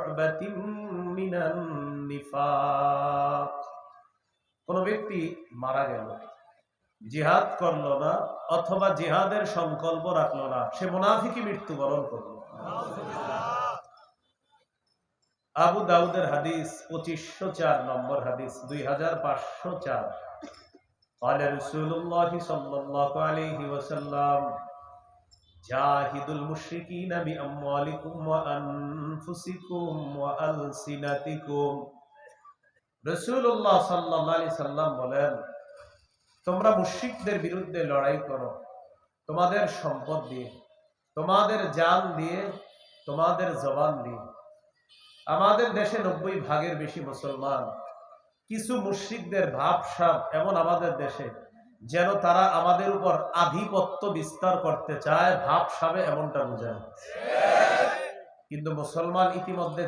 শুবাতিন মিনান নিফাক। কোন ব্যক্তি মারা গেল, জিহাদ করলো না অথবা জিহাদের সংকল্প রাখলো না, সে মুনাফিকি মৃত্যুবরণ করলো। আবু দাউদের হাদিস 2504 নম্বর হাদিস 2504। قال رسول الله صلى الله عليه وسلم جاهدوا المشركين بأموالكم وأنفسكم وألسنتكم। রাসূলুল্লাহ সাল্লাল্লাহু আলাইহি সাল্লাম বলেন, তোমরা মুশরিকদের বিরুদ্ধে লড়াই করো তোমাদের সম্পদ দিয়ে, তোমাদের জান দিয়ে, তোমাদের জবান দিয়ে। আমাদের দেশে 90 ভাগের বেশি মুসলমান। কিছু মুশরিকদের ভাবসাব এমন আমাদের দেশে, যেন তারা আমাদের উপর আধিপত্য বিস্তার করতে চায়, ভাবসাবে এমনটা বোঝায়। কিন্তু মুসলমান ইতিমধ্যে